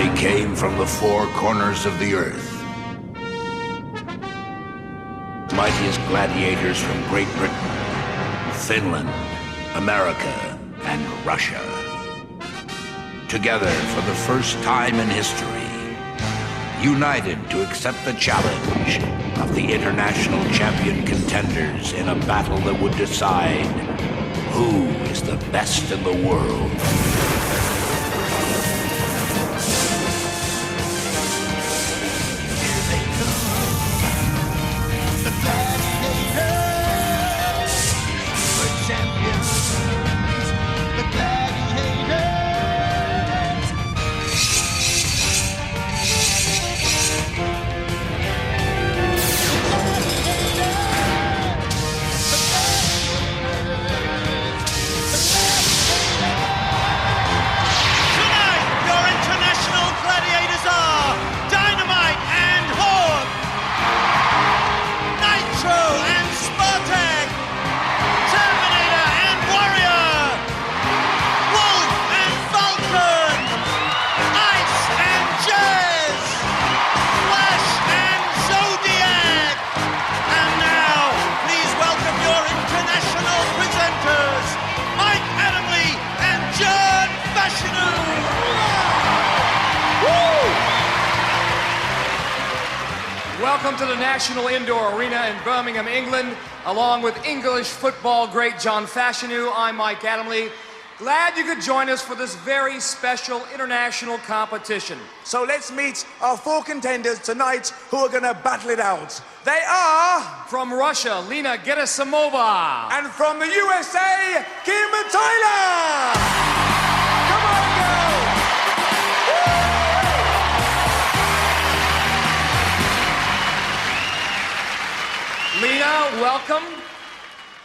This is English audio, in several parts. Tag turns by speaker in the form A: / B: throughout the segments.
A: They came from the four corners of the earth. Mightiest gladiators from Great Britain, Finland, America, and Russia. Together for the first time in history, united to accept the challenge of the international champion contenders in a battle that would decide who is the best in the world.
B: Welcome to the National Indoor Arena in Birmingham, England, along with English football great John Fashanu. I'm Mike Adamley. Glad you could join us for this very special international competition.
C: So let's meet our four contenders tonight who are going to battle it out. They are...
B: From Russia, Lena Gerasimova.
C: And from the USA, Kim Tyler. Come on, girl.
B: Lena, welcome.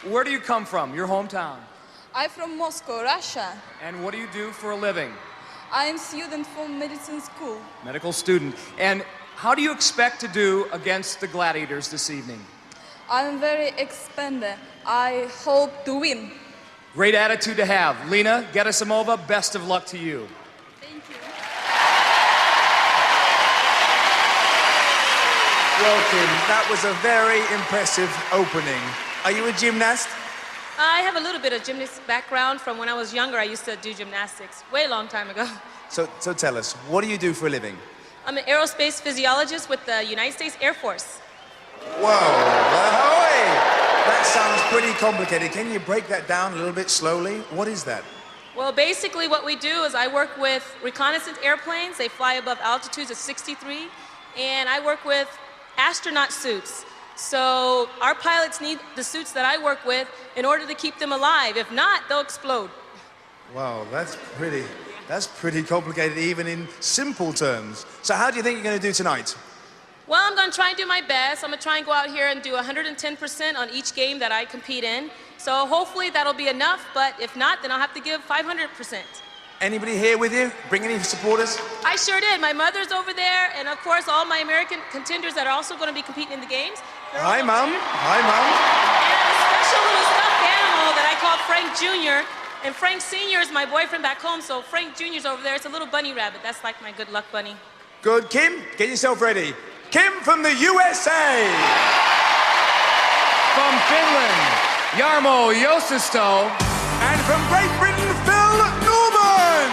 B: Where do you come from? Your hometown?
D: I'm from Moscow, Russia.
B: And what do you do for a living?
D: I'm a student from medicine school.
B: Medical student. And how do you expect to do against the gladiators this evening?
D: I'm very expanded. I hope to win.
B: Great attitude to have. Lena Gerasimova, best of luck to you.
D: Thank you.
C: Well, Kim, that was a very impressive opening. Are you a gymnast?
E: I have a little bit of gymnastics background from when I was younger. I used to do gymnastics way long time ago.
C: So tell us, what do you do for a living?
E: I'm an aerospace physiologist with the United States Air Force.
C: Whoa, ahoy! That sounds pretty complicated. Can you break that down a little bit slowly? What is that?
E: Well, basically what we do is I work with reconnaissance airplanes. They fly above altitudes of 63. And I work with astronaut suits. So our pilots need the suits that I work with in order to keep them alive. If not, they'll explode.
C: Wow, that's pretty complicated even in simple terms. So how do you think you're going to do tonight?
E: Well, I'm going to try and do my best. I'm going to try and go out here and do 110% on each game that I compete in. So hopefully that'll be enough, but if not, then I'll have to give 500%.
C: Anybody here with you? Bring any supporters?
E: I sure did. My mother's over there, and of course all my American contenders that are also going to be competing in the games.
C: Hi, Mom. Hi, Mom.
E: And a special little stuffed animal that I call Frank Jr., and Frank Sr. is my boyfriend back home, so Frank Jr.'s over there. It's a little bunny rabbit. That's like my good luck bunny.
C: Good. Kim, get yourself ready. Kim from the USA.
B: From Finland, Jarmo Josisto.
C: And from Great Britain, Phil Norman.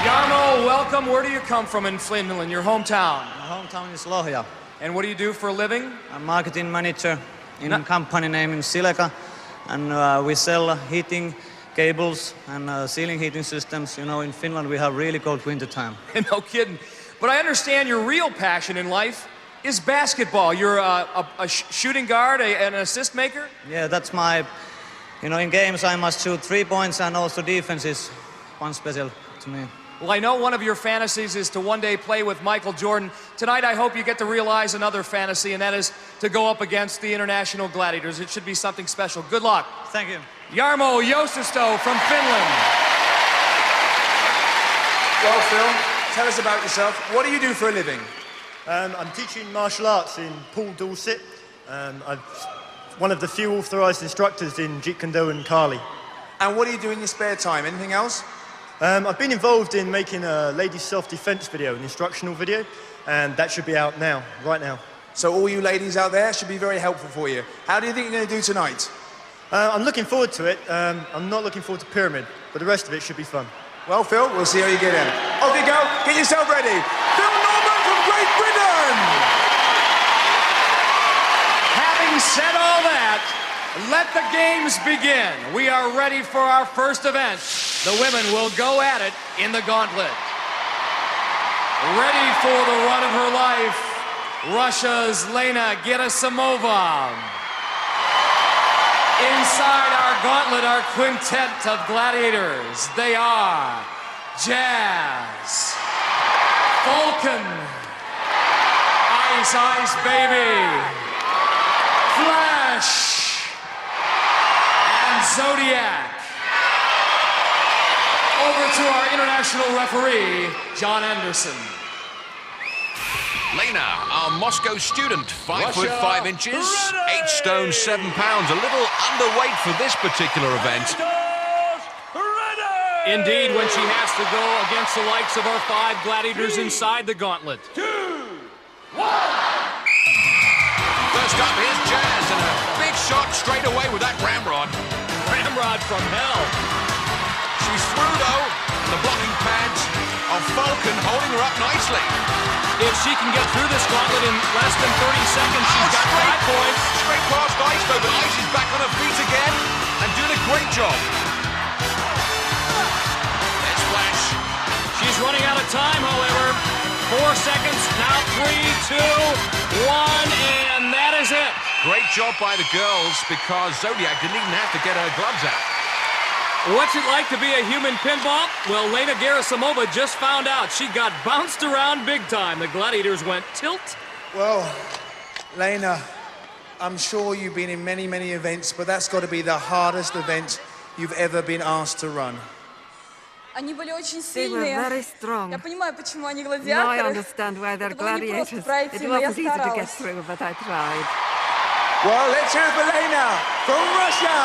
B: Jarmo, welcome. Where do you come from in Finland, your hometown?
F: My hometown is Lohja.
B: And what do you do for a living?
F: I'm marketing manager in a company named Sileca, and we sell heating cables and ceiling heating systems. You know, in Finland we have really cold winter time.
B: No kidding. But I understand your real passion in life is basketball. You're a shooting guard, an assist maker?
F: Yeah, that's my, you know, in games I must shoot 3 points, and also defense is one special to me.
B: Well, I know one of your fantasies is to one day play with Michael Jordan. Tonight, I hope you get to realize another fantasy, and that is to go up against the international gladiators. It should be something special. Good luck.
F: Thank you.
B: Jarmo Josisto from Finland.
C: Well, Phil, tell us about yourself. What do you do for a living?
G: I'm teaching martial arts in Paul Dorset. I'm one of the few authorised instructors in Jeet Kune Do and Kali.
C: And what do you do in your spare time? Anything else?
G: I've been involved in making a ladies' self-defense video, an instructional video, and that should be out now, right now.
C: So all you ladies out there should be very helpful for you. How do you think you're going to do tonight?
G: I'm looking forward to it. I'm not looking forward to Pyramid, but the rest of it should be fun.
C: Well, Phil, we'll see how you get in. Off you go. Get yourself ready. Phil Norman from Great Britain!
B: Having said all that, let the games begin. We are ready for our first event. The women will go at it in the gauntlet. Ready for the run of her life, Russia's Lena Gerasimova. Inside our gauntlet, our quintet of gladiators. They are Jazz, Vulcan, Ice Ice Baby, Flash, and Zodiac. Over to our international referee, John Anderson.
H: Lena, our Moscow student, 5 foot 5 inches, 8 stone 7 pounds, a little underweight for this particular event.
B: Indeed, when she has to go against the likes of our 5 gladiators inside the gauntlet.
H: 2, 1. First up, here's Jazz, and a big shot straight away with that ramrod.
B: Ramrod from hell.
H: She's through, though, and the blocking pads of Vulcan holding her up nicely.
B: If she can get through this gauntlet in less than 30 seconds, she's got 5 points.
H: Straight past Ice, though, but Ice is back on her feet again and doing a great job. There's Flash.
B: She's running out of time, however. 4 seconds, now 3, 2, 1, and that is it.
H: Great job by the girls because Zodiac didn't even have to get her gloves out.
B: What's it like to be a human pinball? Well, Lena Gerasimova just found out. She got bounced around big time. The gladiators went tilt.
C: Well, Lena, I'm sure you've been in many, many events, but that's got to be the hardest event you've ever been asked to run.
D: Они были очень
I: They were
D: сильные.
I: very strong.
D: Я понимаю, почему они
I: Now I
D: гладиаторы.
I: understand why they're
D: Это было не просто
I: gladiators.
D: пройти,
I: It
D: но я
I: wasn't easy to get
D: старалась.
I: through, but I tried.
C: Well, let's hear it for Lena from Russia.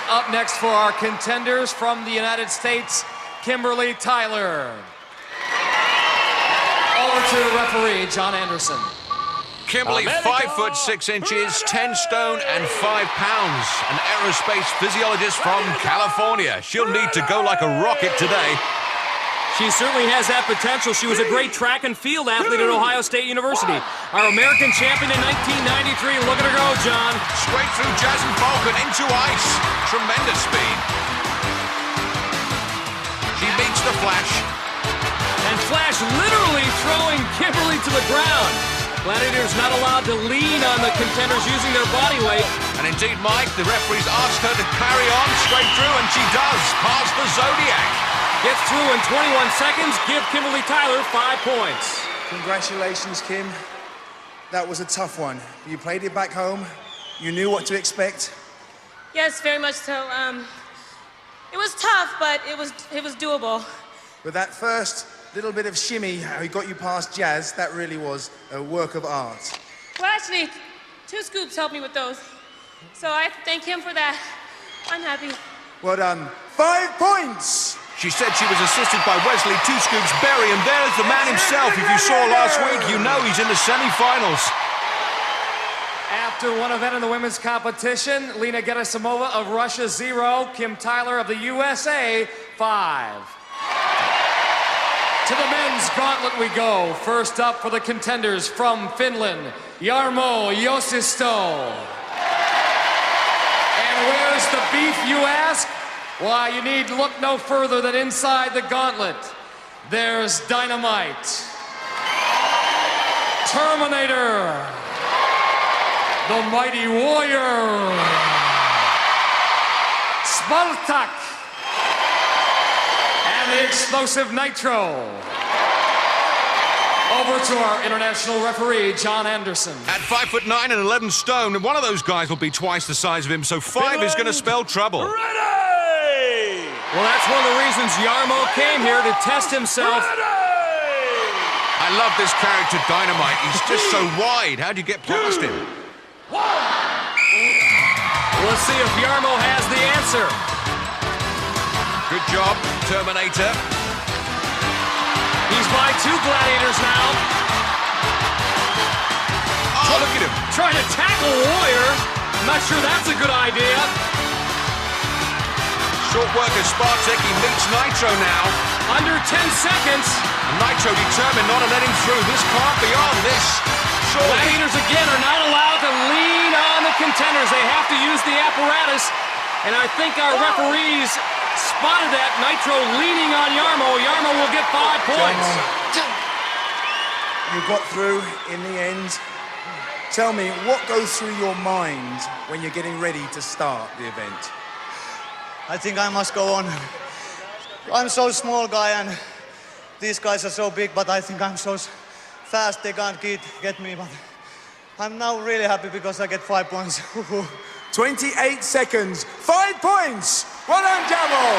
B: Up next for our contenders from the United States, Kimberly Tyler. Over to referee John Anderson.
H: Kimberly, 5 foot 6 inches, 10 stone and 5 pounds. An aerospace physiologist from California. She'll need to go like a rocket today.
B: She certainly has that potential. She was a great track and field athlete at Ohio State University. Our American champion in 1993. Look at her go, John.
H: Straight through Jazz and Vulcan into Ice. Tremendous speed. She beats the Flash.
B: And Flash literally throwing Kimberly to the ground. Gladiators not allowed to lean on the contenders using their body weight.
H: And indeed, Mike, the referees asked her to carry on straight through, and she does, past the Zodiac.
B: Gets through in 21 seconds. Give Kimberly Tyler 5 points.
C: Congratulations, Kim. That was a tough one. You played it back home. You knew what to expect.
E: Yes, very much so. It was tough, but it was doable.
C: But that first little bit of shimmy, how he got you past Jazz, that really was a work of art.
E: Well, actually, 2 scoops helped me with those. So I thank him for that. I'm happy.
C: Well done. 5 points!
H: She said she was assisted by Wesley 2 Scoops Berry, and there's the man himself. If you saw last week, you know he's in the semi-finals.
B: After one event in the women's competition, Lena Gerasimova of Russia, 0. Kim Tyler of the USA, 5. To the men's gauntlet we go. First up for the contenders from Finland, Jarmo Josisto. And where's the beef, you ask? Why, you need look no further than inside the gauntlet. There's Dynamite, Terminator, the Mighty Warrior, Spartak, and the Explosive Nitro. Over to our international referee, John Anderson.
H: At 5 foot 9 and 11 stone, one of those guys will be twice the size of him, so 5 is going to spell trouble.
B: Ready! Well, that's one of the reasons Jarmo came here, to test himself.
H: I love this character, Dynamite. He's just so wide. How do you get past him?
B: Let's see if Jarmo has the answer.
H: Good job, Terminator.
B: He's by 2 gladiators now.
H: Oh, look at him.
B: Trying to tackle Warrior. I'm not sure that's a good idea.
H: Short work of Spartek. He meets Nitro now.
B: Under 10 seconds.
H: And Nitro determined not to let him through. This can't be on. This, surely.
B: Gladiators again are not allowed to lean on the contenders. They have to use the apparatus. And I think our referees spotted that. Nitro leaning on Jarmo. Jarmo will get 5 points.
C: You got through in the end. Tell me, what goes through your mind when you're getting ready to start the event?
F: I think I must go on. I'm so small guy and these guys are so big, but I think I'm so fast they can't get me. But I'm now really happy because I get 5 points.
C: 28 seconds, 5 points. Well done, Jarmo.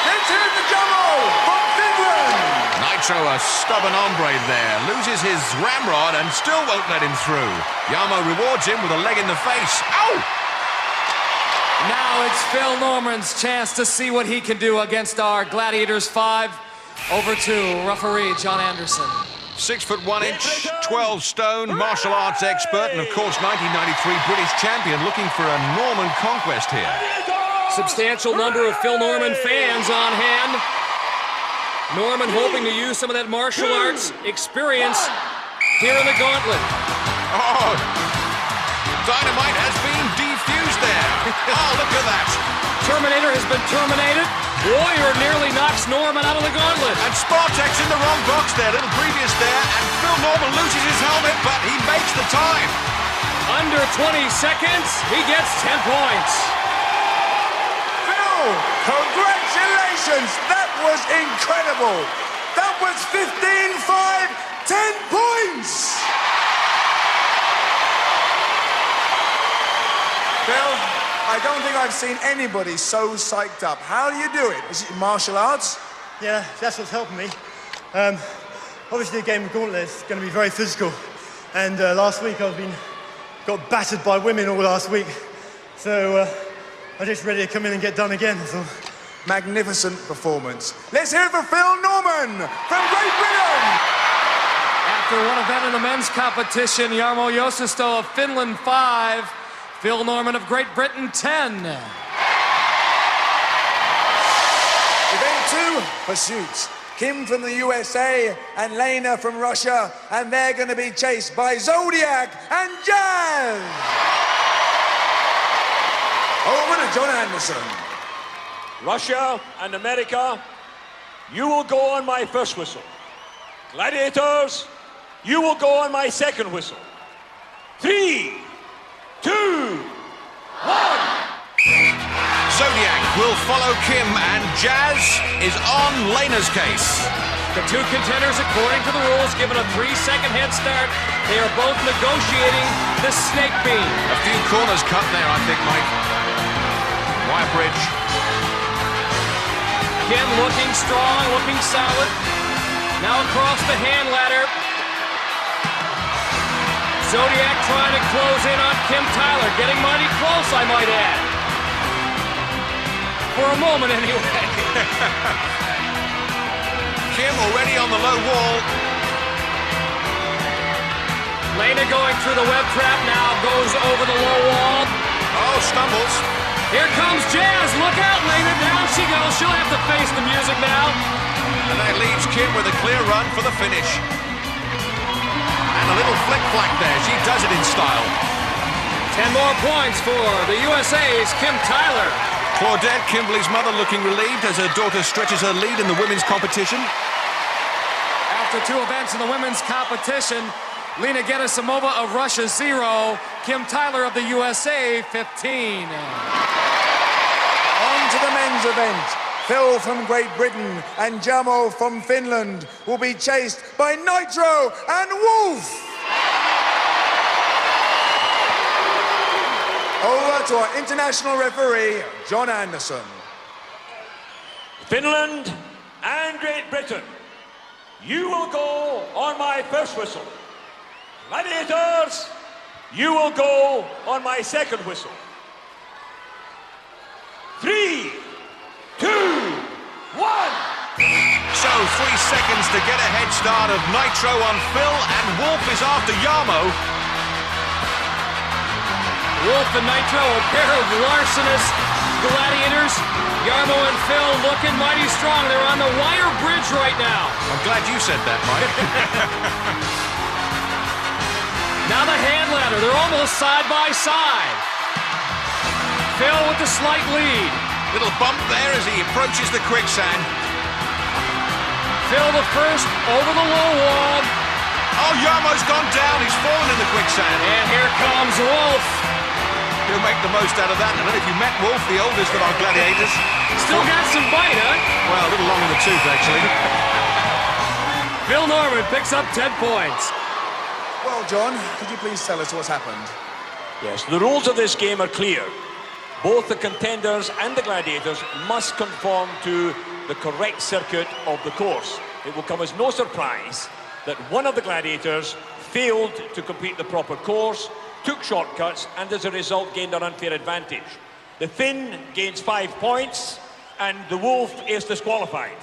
C: Let's hear the Jarmo from Finland.
H: Nitro, a stubborn hombre there, loses his ramrod and still won't let him through. Jarmo rewards him with a leg in the face. Ow!
B: Now it's Phil Norman's chance to see what he can do against our Gladiators 5. Over to referee John Anderson.
H: 6 foot 1 inch, 12 stone, martial arts expert, and of course 1993 British champion, looking for a Norman conquest here.
B: Substantial number of Phil Norman fans on hand. Norman hoping to use some of that martial arts experience here in the gauntlet.
H: Oh, Dynamite has been defused there. Oh, look at that.
B: Terminator has been terminated. Warrior nearly knocks Norman out of the gauntlet.
H: And Spartek's in the wrong box there, little previous there, and Phil Norman loses his helmet, but he makes the time.
B: Under 20 seconds, he gets 10 points.
C: Phil, congratulations. That was incredible. That was 15-5, 10 points. Phil, I don't think I've seen anybody so psyched up. How do you do it? Is it martial arts?
G: Yeah, that's what's helping me. Obviously, the game of Gauntlet is going to be very physical. And last week, got battered by women all last week. So I'm just ready to come in and get done again. So.
C: Magnificent performance. Let's hear it for Phil Norman from Great Britain.
B: After one event in the men's competition, Jarmo Josisto of Finland 5, Phil Norman of Great Britain 10.
C: Event 2, pursuits. Kim from the USA and Lena from Russia, and they're going to be chased by Zodiac and Jazz. Over to John Anderson.
I: Russia and America, you will go on my first whistle. Gladiators, you will go on my second whistle. 3, 2, 1.
H: Zodiac will follow Kim, and Jazz is on Lena's case.
B: The two contenders, according to the rules, given a 3-second head start. They are both negotiating the snake beam.
H: A few corners cut there, I think, Mike. Wire bridge.
B: Kim looking strong, looking solid. Now across the hand ladder. Zodiac trying to close in on Kim Tyler. Getting mighty close, I might add. For a moment, anyway.
H: Kim already on the low wall.
B: Lena going through the web trap now, goes over the low wall.
H: Oh, stumbles.
B: Here comes Jazz. Look out, Lena. Down she goes. She'll have to face the music now.
H: And that leaves Kim with a clear run for the finish. And a little flick-flack there. She does it in style.
B: 10 more points for the USA's Kim Tyler.
H: Claudette, Kimberly's mother, looking relieved as her daughter stretches her lead in the women's competition.
B: After 2 events in the women's competition, Lena Gerasimova of Russia 0, Kim Tyler of the USA 15.
C: On to the men's event. Phil from Great Britain and Jarmo from Finland will be chased by Nitro and Wolf. Over to our international referee, John Anderson.
I: Finland and Great Britain, you will go on my first whistle. Gladiators, you will go on my second whistle.
H: seconds to get a head start of Nitro on Phil, and Wolf is after Yarmo.
B: Wolf and Nitro, a pair of larcenous gladiators. Yarmo and Phil looking mighty strong. They're on the wire bridge right now.
H: I'm glad you said that, Mike.
B: Now the hand ladder. They're almost side by side. Phil with the slight lead.
H: Little bump there as he approaches the quicksand.
B: Phil the first over the low wall.
H: Oh, Yarmo's gone down. He's fallen in the quicksand.
B: And here comes Wolf.
H: He'll make the most out of that. I don't know if you met Wolf, the oldest of our gladiators.
B: Still got some bite, huh?
H: Well, a little long in the tooth, actually.
B: Phil Norman picks up 10 points.
C: Well, John, could you please tell us what's happened?
I: Yes, the rules of this game are clear. Both the contenders and the gladiators must conform to the correct circuit of the course. It will come as no surprise that one of the gladiators failed to complete the proper course, took shortcuts, and as a result gained an unfair advantage. The thin gains 5 points, and the wolf is disqualified.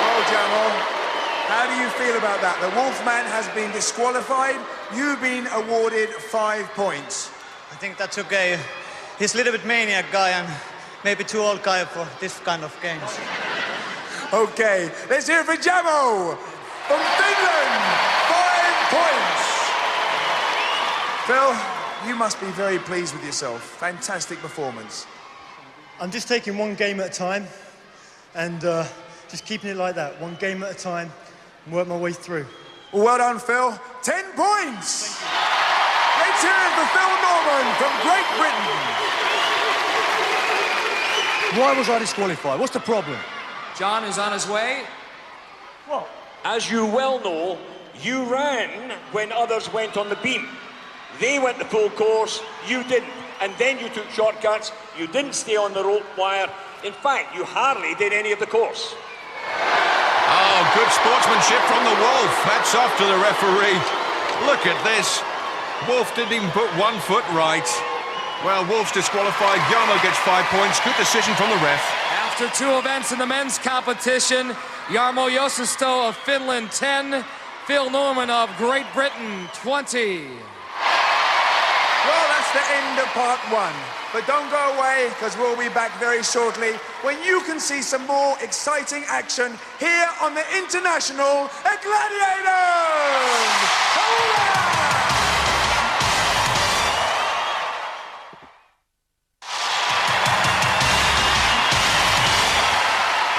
C: Well, Jamal, how do you feel about that? The Wolfman has been disqualified. You've been awarded 5 points.
F: I think that's okay. He's a little bit maniac guy and maybe too old guy for this kind of games.
C: Okay, let's hear it for Jamo from Finland. 5 points. Phil, you must be very pleased with yourself. Fantastic performance.
G: I'm just taking one game at a time and just keeping it like that. One game at a time and work my way through.
C: Well done, Phil. 10 points. Let's hear it for Phil Norman from Great Britain.
J: Why was I disqualified? What's the problem?
B: John is on his way.
I: Well, as you well know, you ran when others went on the beam. They went the full course, you didn't. And then you took shortcuts, you didn't stay on the rope wire. In fact, you hardly did any of the course.
H: Oh, good sportsmanship from the Wolf. Hats off to the referee. Look at this. Wolf didn't even put 1 foot right. Well, Wolf's disqualified. Yarmo gets 5 points. Good decision from the ref.
B: After 2 events in the men's competition, Jarmo Josisto of Finland 10, Phil Norman of Great Britain 20.
C: Well, that's the end of part 1. But don't go away, because we'll be back very shortly when you can see some more exciting action here on the International Gladiators!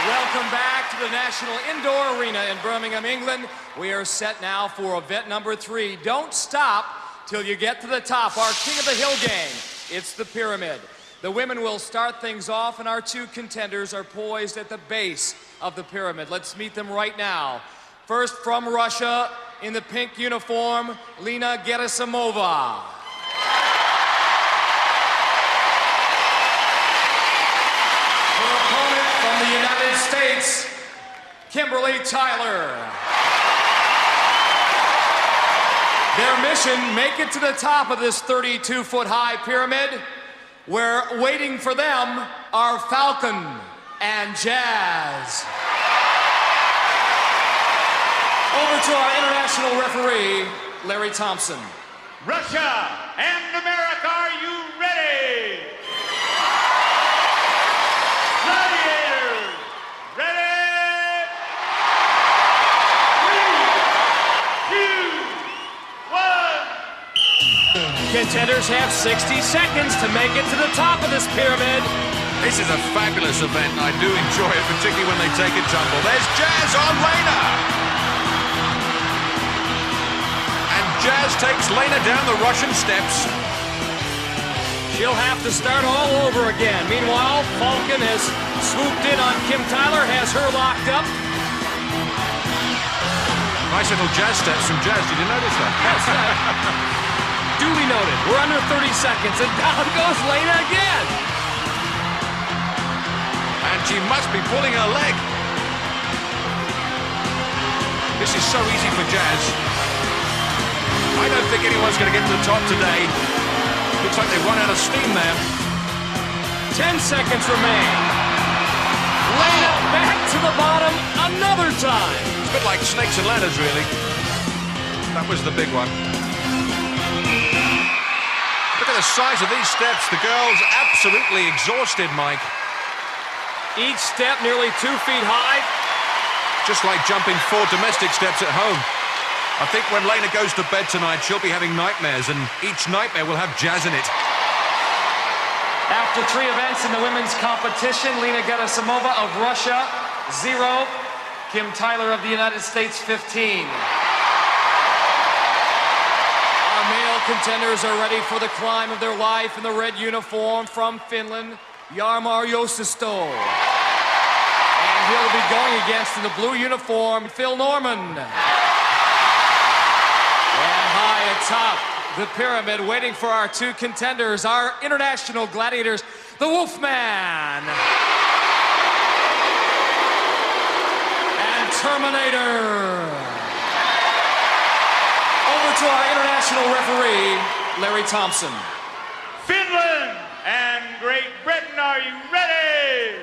B: Welcome back to the National Indoor Arena in Birmingham, England. We are set now for event number 3. Don't stop till you get to the top. Our King of the Hill game. It's the pyramid. The women will start things off, and our 2 contenders are poised at the base of the pyramid. Let's meet them right now. First, from Russia, in the pink uniform, Lena Gerasimova. Her opponent from the United States, Kimberly Tyler. Their mission, make it to the top of this 32-foot-high pyramid, where waiting for them are Falcon and Jazz. Over to our international referee, Larry Thompson.
K: Russia and America, are you ready? Gladiators, ready? 3, 2, 1.
B: Contenders have 60 seconds to make it to the top of this pyramid.
H: This is a fabulous event. I do enjoy it, particularly when they take a tumble. There's Jazz on Lena. And Jazz takes Lena down the Russian steps.
B: She'll have to start all over again. Meanwhile, Falcon has swooped in on Kim Tyler, has her locked up.
H: Nice little jazz steps from Jazz. Did you notice that?
B: That's duly noted. We're under 30 seconds, and down goes Lena again.
H: And she must be pulling her leg. This is so easy for Jazz. I don't think anyone's going to get to the top today. Looks like they've run out of steam there.
B: 10 seconds remain. Lena back to the bottom another time.
H: It's a bit like snakes and ladders, really. That was the big one. Look at the size of these steps. The girl's absolutely exhausted, Mike.
B: Each step nearly 2 feet high.
H: Just like jumping 4 domestic steps at home. I think when Lena goes to bed tonight, she'll be having nightmares, and each nightmare will have jazz in it.
B: After 3 events in the women's competition, Lena Gerasimova of Russia, 0. Kim Tyler of the United States, 15. Our male contenders are ready for the climb of their life in the red uniform from Finland, Jarmo Josisto. And he'll be going against, in the blue uniform, Phil Norman. And high atop the pyramid, waiting for our 2 contenders, our international gladiators, the Wolfman and Terminator. Over to our international referee, Larry Thompson.
K: Finland and Great Britain, are you ready?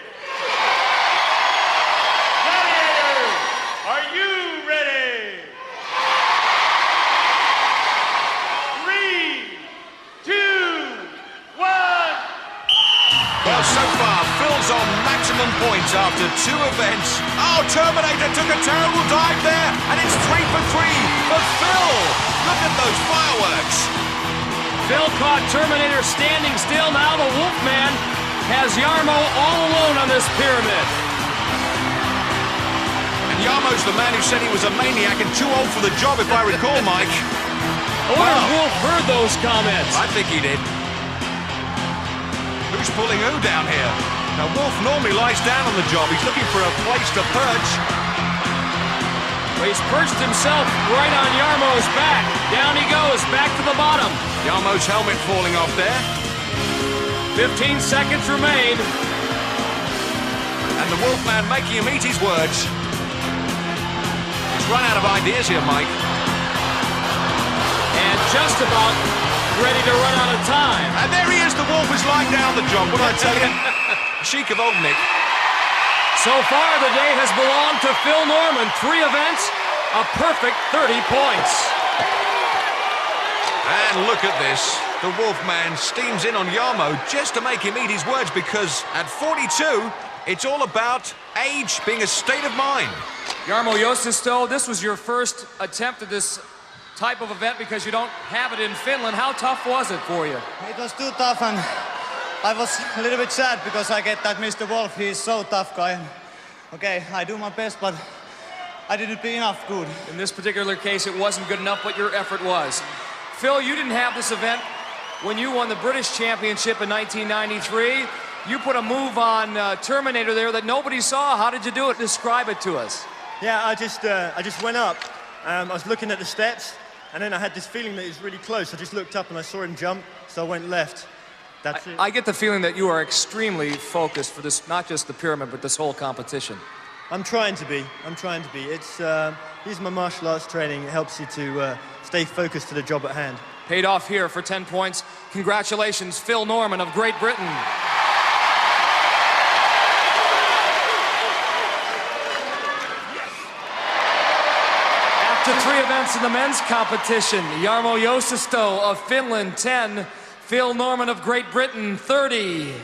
K: Gladiators, are you ready? 3, 2, 1.
H: Well, so far, Phil's on maximum points after 2 events. Oh, Terminator took a terrible dive there, and it's 3 for 3 for Phil. Look at those fireworks.
B: Phil caught Terminator standing still. Now the Wolfman has Jarmo all alone on this pyramid.
H: And Jarmo's the man who said he was a maniac and too old for the job, if I recall, Mike.
B: I wonder if Wolf heard those comments.
H: I think he did. Who's pulling who down here? Now, Wolf normally lies down on the job. He's looking for a place to perch.
B: Well, he's perched himself right on Jarmo's back. Down he goes, back to the bottom.
H: Jarmo's helmet falling off there.
B: 15 seconds remain.
H: And the Wolfman making him eat his words. He's run out of ideas here, Mike.
B: And just about ready to run out of time.
H: And there he is, the Wolf is lying down the job. What I tell you? Chic of old Nick.
B: So far, the day has belonged to Phil Norman. 3 events, a perfect 30 points.
H: And look at this. The Wolfman steams in on Jarmo just to make him eat his words, because at 42, it's all about age being a state of mind.
B: Jarmo Josisto, this was your first attempt at this type of event because you don't have it in Finland. How tough was it for you?
F: It was too tough, and I was a little bit sad because I get that Mr. Wolf, he's so tough guy. Okay, I do my best, but I didn't be enough good.
B: In this particular case, it wasn't good enough, but your effort was. Phil, you didn't have this event when you won the British Championship in 1993. You put a move on Terminator there that nobody saw. How did you do it? Describe it to us.
G: Yeah, I just went up. I was looking at the steps, and then I had this feeling that it was really close. I just looked up and I saw him jump, so I went left. That's it.
B: I get the feeling that you are extremely focused for this, not just the pyramid, but this whole competition.
G: I'm trying to be. It's using my martial arts training. It helps you to stay focused to the job at hand.
B: Paid off here for 10 points. Congratulations, Phil Norman of Great Britain. After 3 events in the men's competition, Jarmo Josisto of Finland, 10. Phil Norman of Great Britain, 30.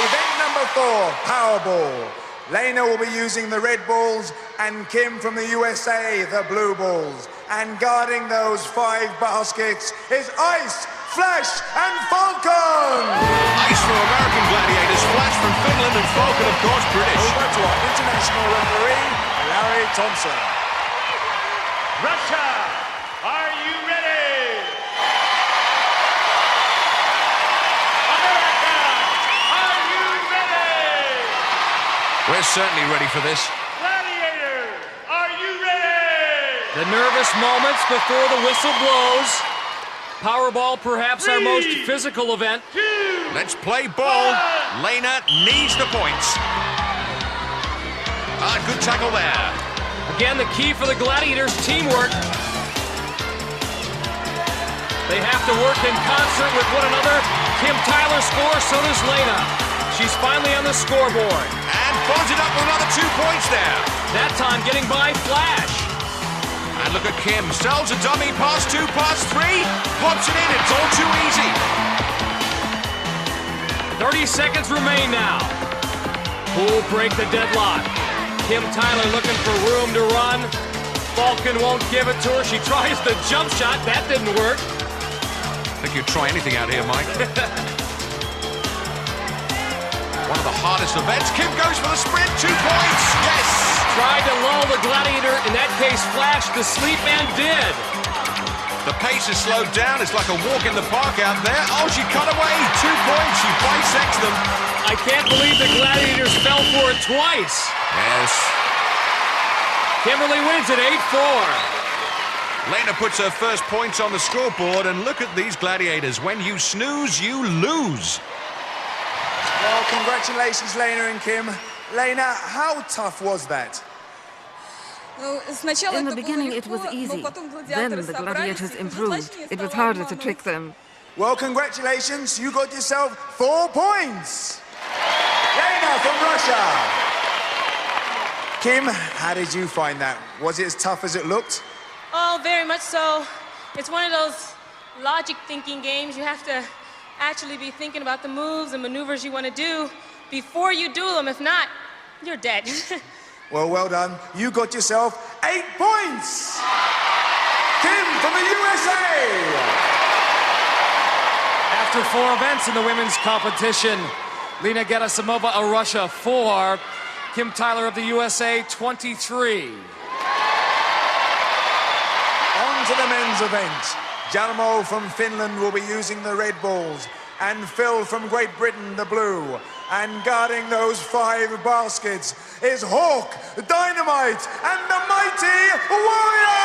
C: Event number 4, Powerball. Lena will be using the red balls, and Kim from the USA, the blue balls. And guarding those 5 baskets is Ice, Flash, and Falcon!
H: Ice from American Gladiators, Flash from Finland, and Falcon, of course, British.
C: Over to our international referee, Larry Thompson.
K: Russia, are you ready? America, are you ready?
H: We're certainly ready for this.
K: Gladiators, are you ready?
B: The nervous moments before the whistle blows. Powerball, perhaps our most physical event.
K: 2,
H: Let's play ball. Lena needs the points. Good tackle there.
B: Again, the key for the Gladiators, teamwork. They have to work in concert with one another. Kim Tyler scores, so does Lena. She's finally on the the scoreboard.
H: And follows it up with another 2 points there.
B: That time getting by Flash.
H: And look at Kim. Sells a dummy pass 2, pass 3. Pops it in. It's all too easy.
B: 30 seconds remain now. Who will break the deadlock? Kim Tyler looking for room to run. Falcon won't give it to her. She tries the jump shot. That didn't work.
H: I think you'd try anything out here, Mike. One of the hardest events. Kim goes for the sprint. 2 points. Yes.
B: Tried to lull the Gladiator, in that case Flash, to sleep and did.
H: The pace is slowed down. It's like a walk in the park out there. Oh, she cut away. 2 points. She bisects them.
B: I can't believe the Gladiators fell for it twice.
H: Yes.
B: Kimberly wins at 8-4.
H: Lena puts her first points on the scoreboard, and look at these Gladiators. When you snooze, you lose.
C: Well, congratulations, Lena and Kim. Lena, how tough was that?
L: In the beginning it was easy. Then the gladiators improved. It was harder to trick them.
C: Well, congratulations. You got yourself 4 points. Lena from Russia. Kim, how did you find that? Was it as tough as it looked?
E: Oh, very much so. It's one of those logic thinking games. You have to actually be thinking about the moves and maneuvers you want to do before you do them. If not, you're dead.
C: Well, well done. You got yourself 8 points. Kim from the USA.
B: After 4 events in the women's competition, Lena Gerasimova of Russia 4, Kim Tyler of the USA 23.
C: On to the men's event. Jarmo from Finland will be using the red balls, and Phil from Great Britain the blue. And guarding those 5 baskets is Hawk, Dynamite, and the mighty Warrior!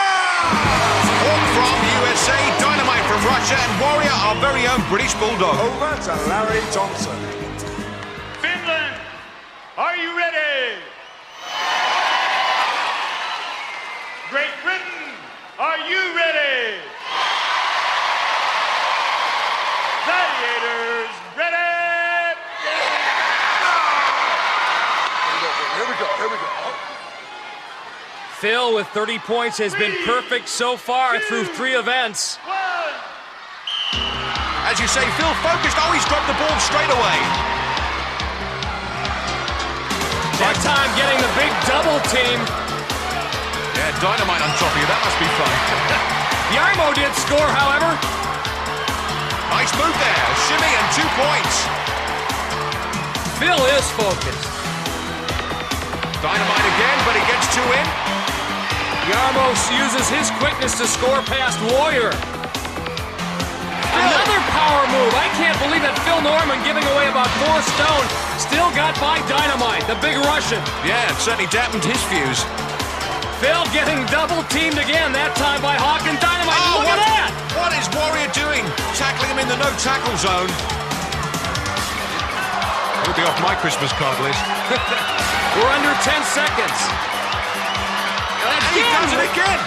H: Hawk from USA, Dynamite from Russia, and Warrior, our very own British Bulldog.
C: Over to Larry Thompson.
K: Finland, are you ready? Great Britain, are you ready? Gladiators, ready?
C: Here we go.
B: Phil with 30 points has been perfect so far through 3 events.
H: As you say, Phil focused. Oh, he's dropped the ball straight away.
B: That time getting the big double team.
H: Yeah, Dynamite on top of you. That must be fun.
B: Jarmo did score, however.
H: Nice move there. Shimmy and 2 points.
B: Phil is focused.
H: Dynamite again, but he gets 2 in.
B: Jarmo uses his quickness to score past Warrior. Another power move. I can't believe that Phil Norman, giving away about 4 stone, still got by Dynamite, the big Russian.
H: Yeah, it certainly dampened his fuse.
B: Phil getting double teamed again, that time by Hawk and Dynamite.
H: Oh,
B: Look at that!
H: What is Warrior doing? Tackling him in the no-tackle zone. He'll be off my Christmas card list.
B: We're under 10 seconds.
H: And he does it again.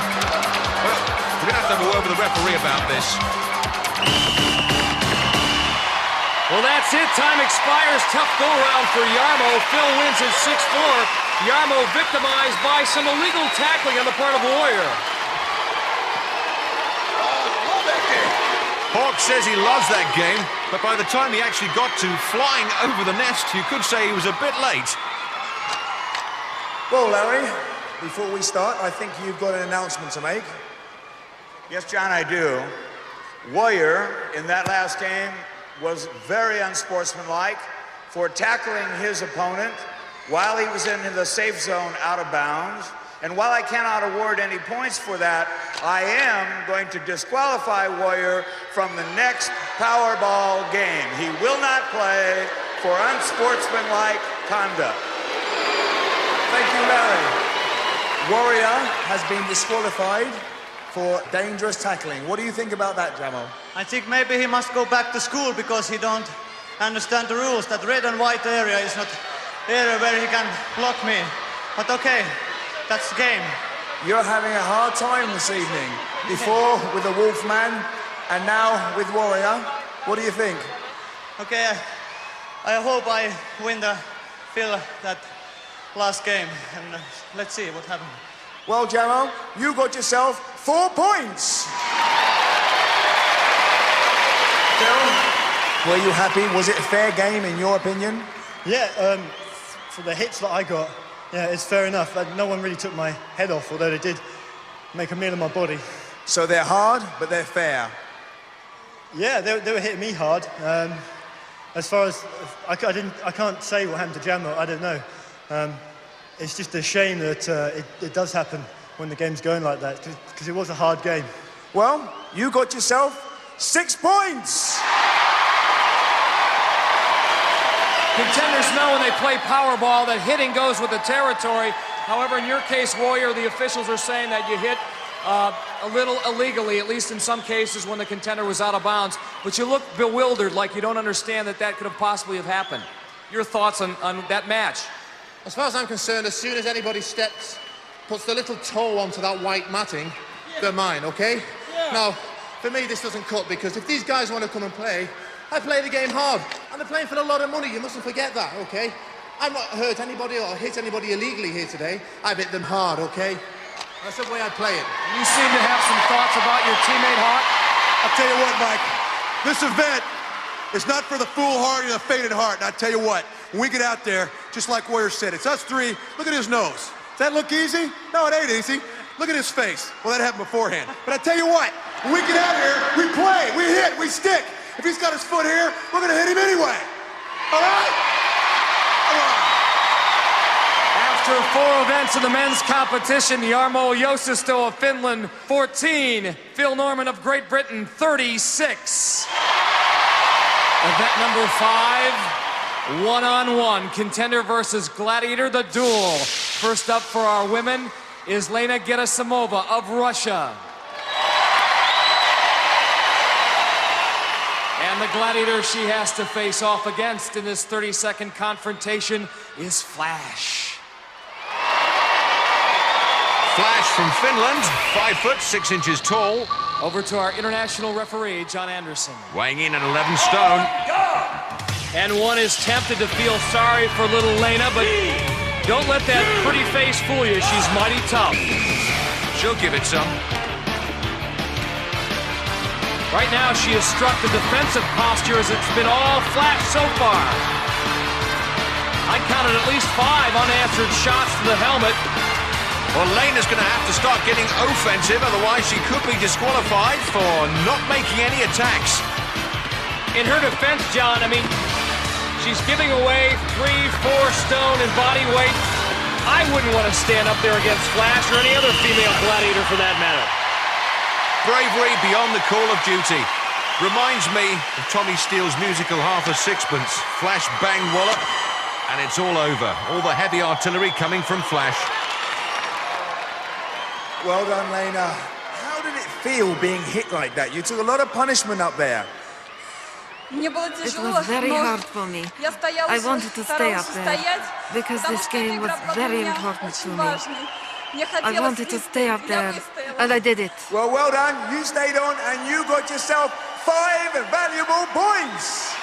H: Well, we're going to have a word with the referee about this.
B: Well, that's it. Time expires. Tough go-round for Jarmo. Phil wins at 6-4. Jarmo victimized by some illegal tackling on the part of Warrior.
H: Hawk says he loves that game, but by the time he actually got to flying over the nest, you could say he was a bit late.
C: Well, Larry, before we start, I think you've got an announcement to make.
M: Yes, John, I do. Warrior, in that last game, was very unsportsmanlike for tackling his opponent while he was in the safe zone out of bounds. And while I cannot award any points for that, I am going to disqualify Warrior from the next Powerball game. He will not play for unsportsmanlike conduct.
C: Thank you, Larry. Warrior has been disqualified for dangerous tackling. What do you think about that, Jamo?
F: I think maybe he must go back to school because he don't understand the rules. That red and white area is not area where he can block me. But okay, that's the game.
C: You're having a hard time this evening. Before with the Wolfman and now with Warrior. What do you think?
F: Okay, I hope I win the feel that last game, and let's see what happens.
C: Well, Jamo, you got yourself 4 points. Phil, were you happy? Was it a fair game in your opinion?
G: Yeah, for the hits that I got, yeah, it's fair enough. No one really took my head off, although they did make a meal of my body.
C: So they're hard, but they're fair.
G: Yeah, they were hitting me hard. As far as I can't say what happened to Jamo. I don't know. It's just a shame that it does happen when the game's going like that, because it was a hard game.
C: Well, you got yourself 6 points.
B: Contenders know when they play Powerball that hitting goes with the territory. However, in your case, Warrior, the officials are saying that you hit a little illegally, at least in some cases when the contender was out of bounds. But you look bewildered, like you don't understand that could have possibly have happened. Your thoughts on that match?
J: As far as I'm concerned, as soon as anybody puts the little toe onto that white matting, they're mine, okay? Yeah. Now, for me, this doesn't cut, because if these guys want to come and play, I play the game hard. And they're playing for a lot of money, you mustn't forget that, okay? I've not hurt anybody or hit anybody illegally here today. I've hit them hard, okay? That's the way I play it.
B: You seem to have some thoughts about your teammate, Hawk.
J: I'll tell you what, Mike. This event is not for the foolhardy or the fainted heart. And I tell you what, when we get out there, just like Warrior said, it's us three. Look at his nose. Does that look easy? No, it ain't easy. Look at his face. Well, that happened beforehand. But I tell you what, when we get out here, we play, we hit, we stick. If he's got his foot here, we're going to hit him anyway. All right? All right.
B: After 4 events in the men's competition, Jarmo Josisto of Finland, 14. Phil Norman of Great Britain, 36. Event number 5, one-on-one. Contender versus Gladiator, the duel. First up for our women is Lena Gerasimova of Russia. And the Gladiator she has to face off against in this 30-second confrontation is Flash.
H: Flash from Finland, 5 foot 6 inches tall.
B: Over to our international referee, John Anderson.
H: Weighing in at 11 stone.
B: And one is tempted to feel sorry for little Lena, but don't let that pretty face fool you. She's mighty tough.
H: She'll give it some.
B: Right now, she has struck the defensive posture as it's been all Flash so far. I counted at least 5 unanswered shots to the helmet.
H: Well, Lena's going to have to start getting offensive, otherwise she could be disqualified for not making any attacks.
B: In her defense, John, I mean, she's giving away 3-4 stone in body weight. I wouldn't want to stand up there against Flash or any other female gladiator for that matter.
H: Bravery beyond the call of duty. Reminds me of Tommy Steele's musical Half a Sixpence. Flash bang wallop, and it's all over. All the heavy artillery coming from Flash.
C: Well done, Lena. How did it feel being hit like that? You took a lot of punishment up there.
L: It was very hard for me. I wanted to stay up there because this game was very important to me. I wanted to stay up there, and I did it.
C: Well done. You stayed on, and you got yourself 5 valuable points.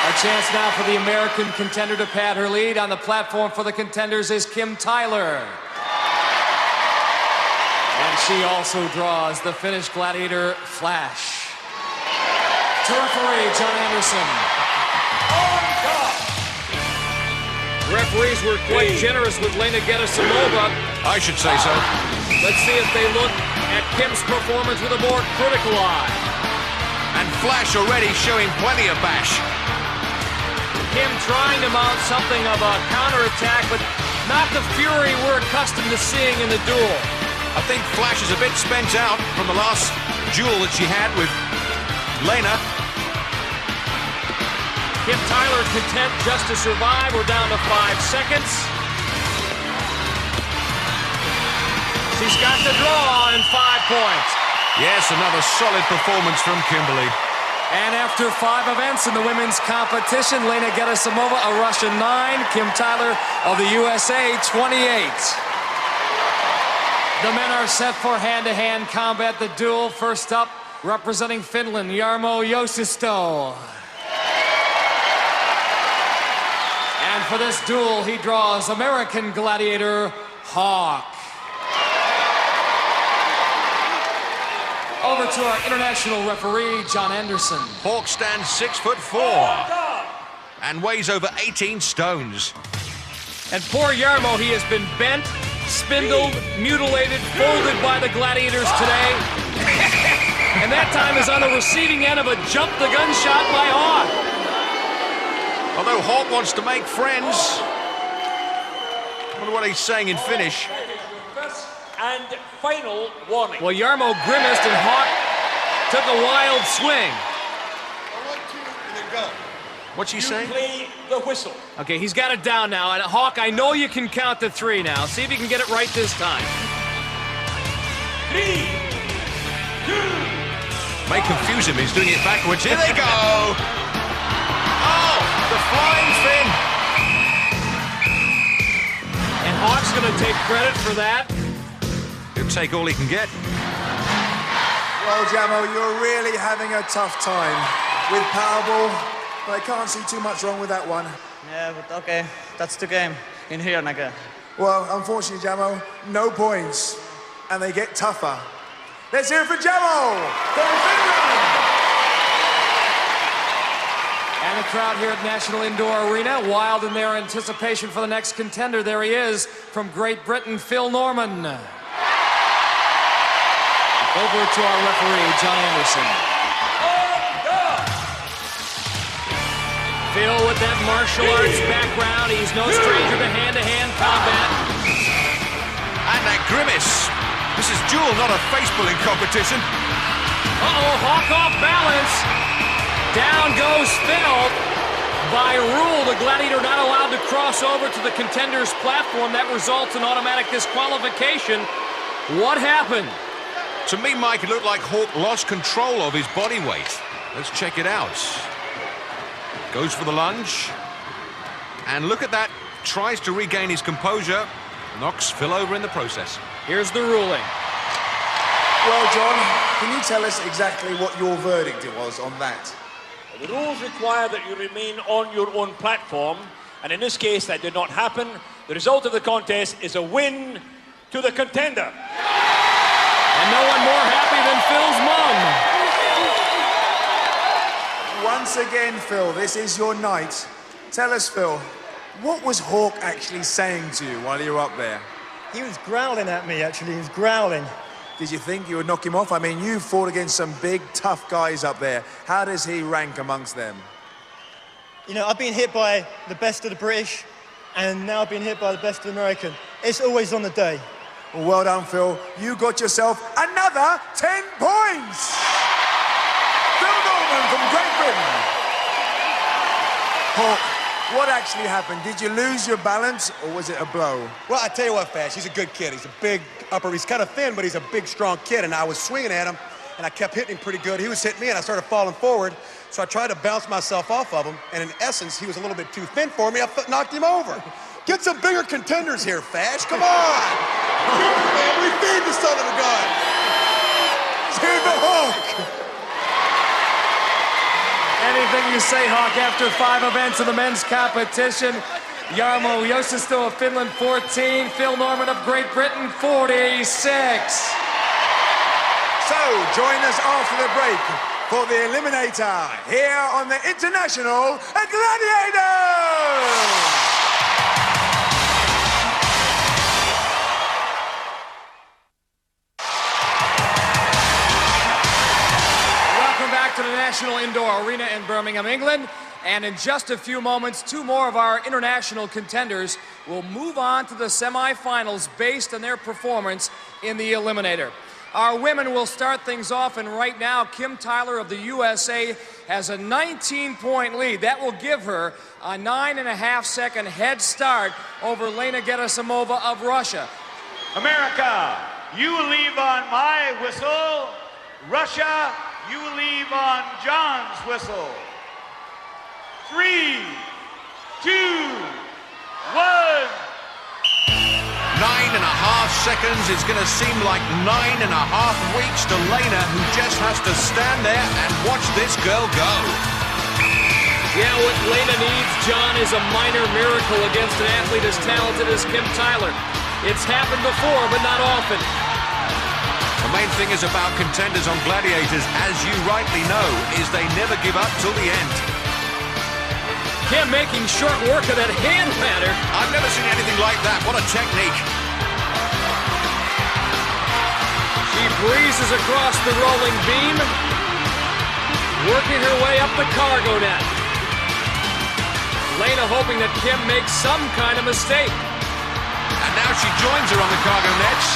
B: A chance now for the American contender to pad her lead. On the platform for the contenders is Kim Tyler. And she also draws the Finnish gladiator, Flash. To referee, John Anderson. Referees were quite generous with Lena Gerasimova.
H: I should say so.
B: Let's see if they look at Kim's performance with a more critical eye.
H: And Flash already showing plenty of bash.
B: Kim trying to mount something of a counterattack, but not the fury we're accustomed to seeing in the duel.
H: I think Flash is a bit spent out from the last duel that she had with Lena.
B: Kim Tyler content just to survive. We're down to 5 seconds. She's got the draw in 5 points.
H: Yes, another solid performance from Kimberly.
B: And after 5 events in the women's competition, Lena Gerasimova, a Russian 9, Kim Tyler of the USA, 28. The men are set for hand-to-hand combat, the duel. First up, representing Finland, Jarmo Josisto. And for this duel, he draws American gladiator Hawk. Over to our international referee, John Anderson.
H: Hawk stands 6'4" and weighs over 18 stones.
B: And poor Jarmo, he has been bent, spindled, mutilated, folded by the gladiators today. And that time is on the receiving end of a jump the gun shot by Hawk.
H: Although Hawk wants to make friends. I wonder what he's saying in Finnish.
I: And final warning.
B: Well, Jarmo grimaced and Hawk took a wild swing.
J: 1, 2, and then go.
H: What's he saying?
I: Play the whistle.
B: Okay, he's got it down now. And Hawk, I know you can count to 3 now. See if you can get it right this time.
I: 3, 2.
H: May confuse him, he's doing it backwards. Here they go! Oh, the flying fin!
B: And Hawk's gonna take credit for that.
H: He'll take all he can get.
C: Well, Jamo, you're really having a tough time with Powerball, but I can't see too much wrong with that one.
F: Yeah, but okay, that's the game in here, Naga.
C: Well, unfortunately, Jamo, no points, and they get tougher. Let's hear it for Jamo from Finland!
B: And the crowd here at National Indoor Arena, wild in their anticipation for the next contender. There he is from Great Britain, Phil Norman. Over to our referee, John Anderson. Phil with that martial arts background, he's no stranger to hand-to-hand combat.
H: And that grimace. This is duel, not a face-pulling competition.
B: Uh-oh, Hawk off balance. Down goes Phil. By rule, the gladiator not allowed to cross over to the contender's platform. That results in automatic disqualification. What happened?
H: To me, Mike, it looked like Hawk lost control of his body weight. Let's check it out. Goes for the lunge. And look at that. Tries to regain his composure. Knocks Phil over in the process.
B: Here's the ruling.
C: Well, John, can you tell us exactly what your verdict was on that?
I: The rules require that you remain on your own platform, and in this case, that did not happen. The result of the contest is a win to the contender.
B: And no one more happy than Phil's mom.
C: Once again, Phil, this is your night. Tell us, Phil, what was Hawk actually saying to you while you were up there?
G: He was growling at me, actually. He was growling.
C: Did you think you would knock him off? I mean, you fought against some big, tough guys up there. How does he rank amongst them?
G: You know, I've been hit by the best of the British, and now I've been hit by the best of the American. It's always on the day.
C: Well done, Phil. You got yourself another 10 points! Phil Norman from Great Britain. Hawk, what actually happened? Did you lose your balance, or was it a blow?
J: Well, I tell you what, Fash, he's a good kid. He's a big upper. He's kind of thin, but he's a big, strong kid. And I was swinging at him, and I kept hitting him pretty good. He was hitting me, and I started falling forward. So I tried to bounce myself off of him, and in essence, he was a little bit too thin for me. I knocked him over. Get some bigger contenders here, Fash. Come on. Man, we feed the son of a gun.
C: To the Hawk.
B: Anything you say, Hawk, after 5 events of the men's competition. Jarmo Josisto of Finland, 14. Phil Norman of Great Britain, 46.
C: So, join us after the break for the Eliminator here on the International Gladiators!
B: To the National Indoor Arena in Birmingham, England. And in just a few moments, 2 more of our international contenders will move on to the semifinals based on their performance in the Eliminator. Our women will start things off, and right now, Kim Tyler of the USA has a 19-point lead. That will give her a 9.5-second head start over Lena Gerasimova of Russia.
K: America, you will leave on my whistle. Russia, you will leave on John's whistle. 3, 2, 1.
H: 9.5 seconds is going to seem like 9.5 weeks to Lena, who just has to stand there and watch this girl go.
B: Yeah, what Lena needs, John, is a minor miracle against an athlete as talented as Kim Tyler. It's happened before, but not often.
H: The main thing is about contenders on Gladiators, as you rightly know, is they never give up till the end.
B: Kim making short work of that hand pattern.
H: I've never seen anything like that. What a technique.
B: She breezes across the rolling beam, working her way up the cargo net. Lena hoping that Kim makes some kind of mistake.
H: And now she joins her on the cargo nets.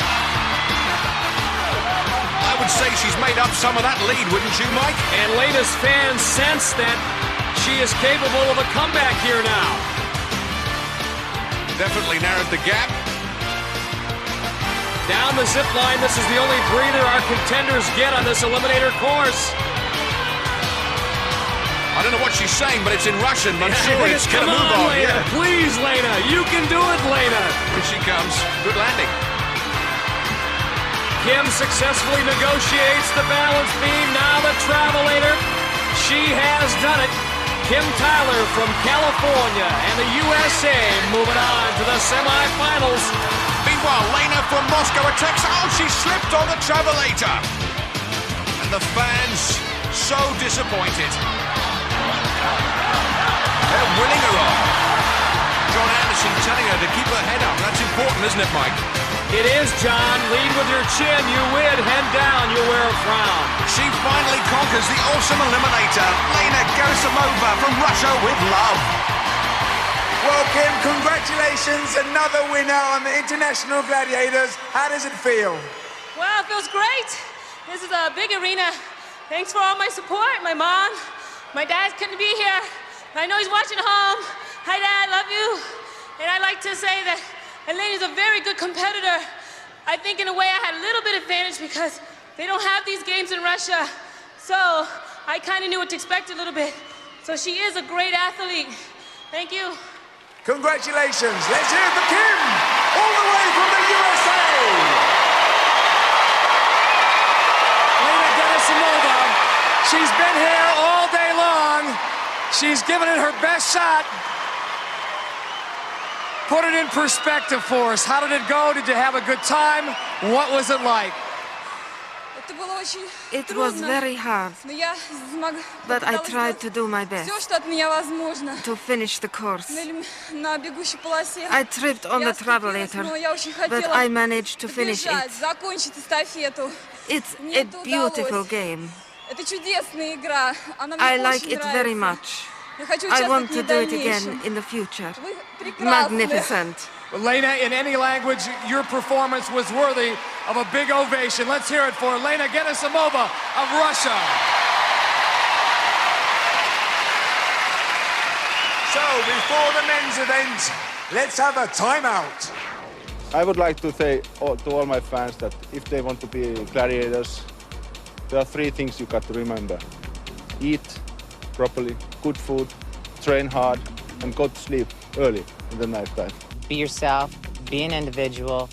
H: I would say she's made up some of that lead, wouldn't you, Mike?
B: And Lena's fans sense that she is capable of a comeback here now.
H: Definitely narrowed the gap.
B: Down the zip line, this is the only breather our contenders get on this eliminator course.
H: I don't know what she's saying, but it's in Russian. I'm sure it's going to move on.
B: Lena. Yeah. Please, Lena. You can do it, Lena.
H: Here she comes. Good landing.
B: Kim successfully negotiates the balance beam. Now the travelator. She has done it. Kim Tyler from California and the USA moving on to the semifinals.
H: Meanwhile, Lena from Moscow attacks. Oh, she slipped on the travelator. And the fans so disappointed. They're winning her on. John Anderson telling her to keep her head up. That's important, isn't it, Mike?
B: It is, John. Lead with your chin. You win. Head down. You wear a frown.
H: She finally conquers the awesome eliminator. Lena Gosamova from Russia with love.
C: Well, Kim, congratulations. Another winner on the International Gladiators. How does it feel?
E: Well, it feels great. This is a big arena. Thanks for all my support. My mom, my dad couldn't be here. I know he's watching home. Hi, Dad, love you. And I'd like to say that Elena's a very good competitor. I think in a way I had a little bit of advantage because they don't have these games in Russia. So I kind of knew what to expect a little bit. So she is a great athlete. Thank you.
C: Congratulations. Let's hear it for Kim, all the way from the USA.
B: Lena Gosamova, she's been here all day long. She's given it her best shot. Put it in perspective for us. How did it go? Did you have a good time? What was it like?
L: It was very hard, but I tried to do my best to finish the course. I tripped on the travelator, but I managed to finish it. It's a beautiful game. I like it very much. I want to do it again in the future. Magnificent.
B: Lena, in any language, your performance was worthy of a big ovation. Let's hear it for Lena Gosamova of Russia.
C: So, before the men's event, let's have a timeout.
N: I would like to say to all my fans that if they want to be gladiators, there are 3 things you got to remember. Eat properly, good food, train hard, and go to sleep early in the night time.
O: Be yourself, be an individual,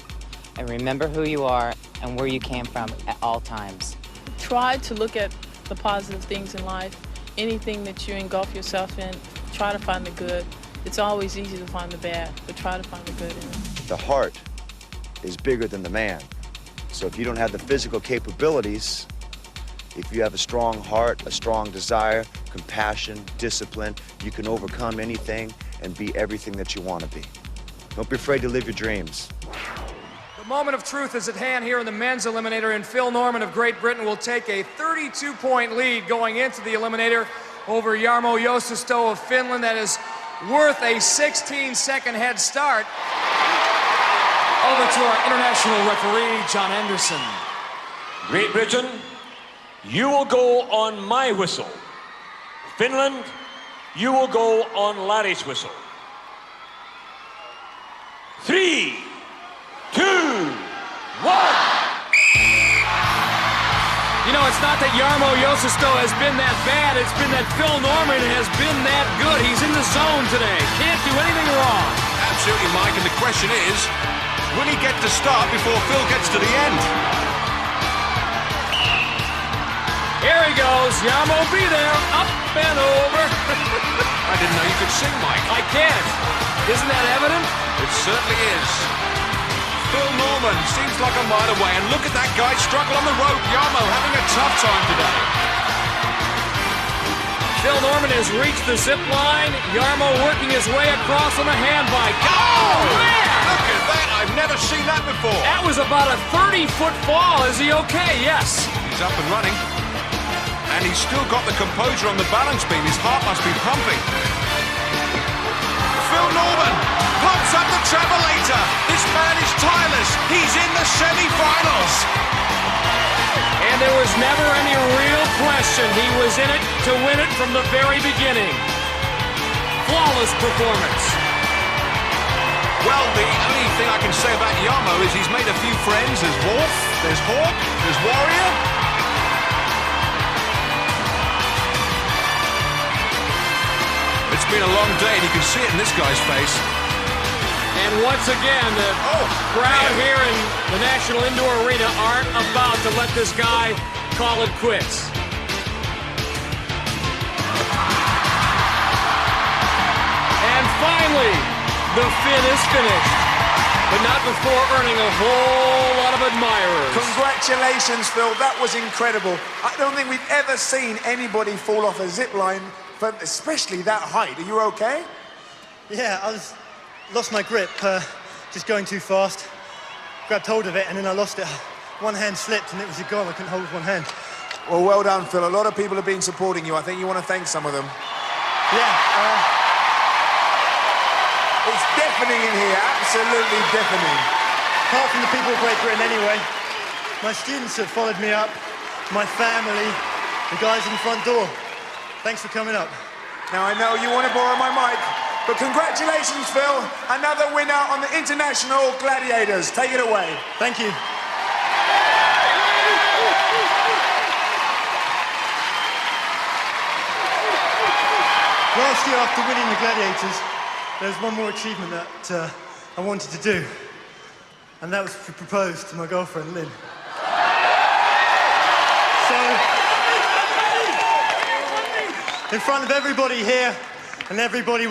O: and remember who you are and where you came from at all times.
P: Try to look at the positive things in life. Anything that you engulf yourself in, try to find the good. It's always easy to find the bad, but try to find the good in it.
Q: The heart is bigger than the man. So if you don't have the physical capabilities, if you have a strong heart, a strong desire, compassion, discipline, you can overcome anything and be everything that you want to be. Don't be afraid to live your dreams.
B: The moment of truth is at hand here in the men's eliminator, and Phil Norman of Great Britain will take a 32-point lead going into the eliminator over Jarmo Josisto of Finland. That is worth a 16-second head start. Over to our international referee, John Anderson.
I: Great Britain, you will go on my whistle. Finland, you will go on Larry's whistle. 3, 2, 1.
B: You know, it's not that Jarmo Josisto has been that bad, it's been that Phil Norman has been that good. He's in the zone today. Can't do anything wrong.
H: Absolutely, Mike, and the question is, will he get to start before Phil gets to the end?
B: Here he goes. Jarmo be there. Up and over. Isn't that evident?
H: It certainly is. Phil Norman seems like a mile away, and look at that guy struggle on the rope. Jarmo having a tough time today.
B: Phil Norman has reached the zip line. Jarmo working his way across on the hand bike. Oh, man!
H: Look at that. I've never seen that before.
B: That was about a 30-foot fall. Is he okay? Yes.
H: He's up and running. And he's still got the composure on the balance beam. His heart must be pumping. Phil Norman pumps up the travelator. This man is tireless. He's in the semi-finals.
B: And there was never any real question. He was in it to win it from the very beginning. Flawless performance.
H: Well, the only thing I can say about Jarmo is he's made a few friends. There's Wolf, there's Hawk, there's Warrior. It's been a long day, and you can see it in this guy's face.
B: And once again, the crowd here in the National Indoor Arena aren't about to let this guy call it quits. And finally, the Finn is finished, but not before earning a whole lot of admirers.
C: Congratulations, Phil. That was incredible. I don't think we've ever seen anybody fall off a zip line, especially that height. Are you okay?
G: Yeah, lost my grip, just going too fast. Grabbed hold of it and then I lost it. One hand slipped and it was gone. I couldn't hold with one hand.
C: Well, well done, Phil. A lot of people have been supporting you. I think you want to thank some of them.
G: Yeah.
C: It's deafening in here, absolutely deafening.
G: Apart from the people of Great Britain anyway, my students have followed me up, my family, the guys in the front door. Thanks for coming up.
C: Now, I know you want to borrow my mic, but congratulations, Phil. Another winner on the International Gladiators. Take it away.
G: Thank you. Last year, after winning the Gladiators, there was one more achievement that I wanted to do, and that was to propose to my girlfriend, Lynn. So, in front of everybody here and everybody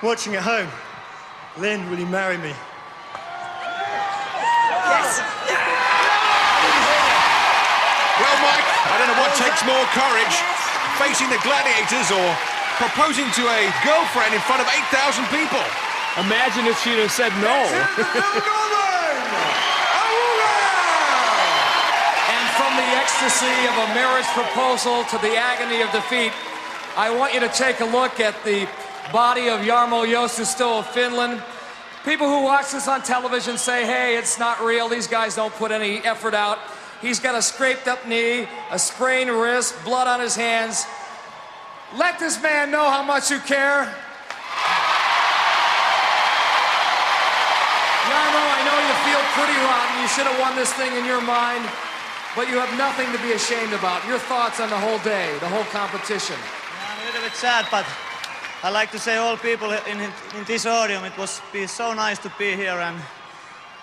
G: watching at home, Lynn, will you marry me?
C: Yes!
H: Well, Mike, I don't know what takes more courage, facing the Gladiators or proposing to a girlfriend in front of 8,000 people.
B: Imagine if she'd have said no. And from the ecstasy of a marriage proposal to the agony of defeat, I want you to take a look at the body of Jarmo Josusto of Finland. People who watch this on television say, hey, it's not real. These guys don't put any effort out. He's got a scraped up knee, a sprained wrist, blood on his hands. Let this man know how much you care. Jarmo, I know you feel pretty rotten. You should have won this thing in your mind, but you have nothing to be ashamed about. Your thoughts on the whole day, the whole competition.
F: I'm a little bit sad, but I like to say all people in this audience, it was so nice to be here, and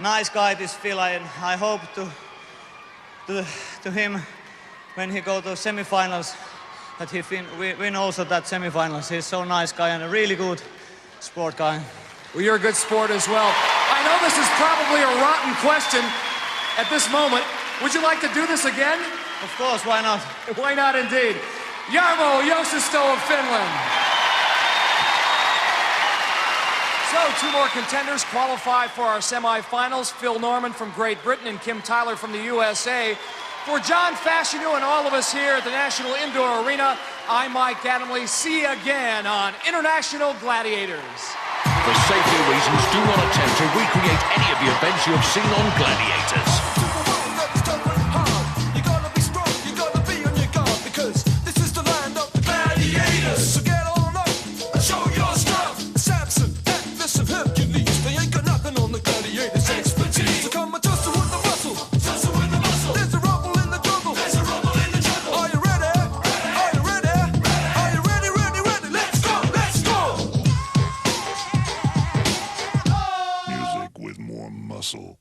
F: nice guy this Phil. I hope to him when he go to semifinals that he win also that semifinals. He's so nice guy and a really good sport guy.
B: Well, you're a good sport as well. I know this is probably a rotten question at this moment. Would you like to do this again?
F: Of course, why not?
B: Why not indeed? Jarmo Josusto of Finland. So, two more contenders qualify for our semifinals. Phil Norman from Great Britain and Kim Tyler from the USA. For John Fashanu and all of us here at the National Indoor Arena, I'm Mike Adamley. See you again on International Gladiators.
A: For safety reasons, do not attempt to recreate any of the events you have seen on Gladiators.
R: You gotta be strong, you gotta be on your guard, because this is the land of the gladiators. So get on up and show your stuff. Samson, Atlas, and Hercules, they ain't got nothing on the gladiators' expertise. So come and tussle with the muscle, tussle with the muscle. There's a rumble in the jungle, there's a rumble in the jungle. Are you ready? Are you ready? Are you ready, ready, ready? Let's go, let's go!
S: Music with more muscle.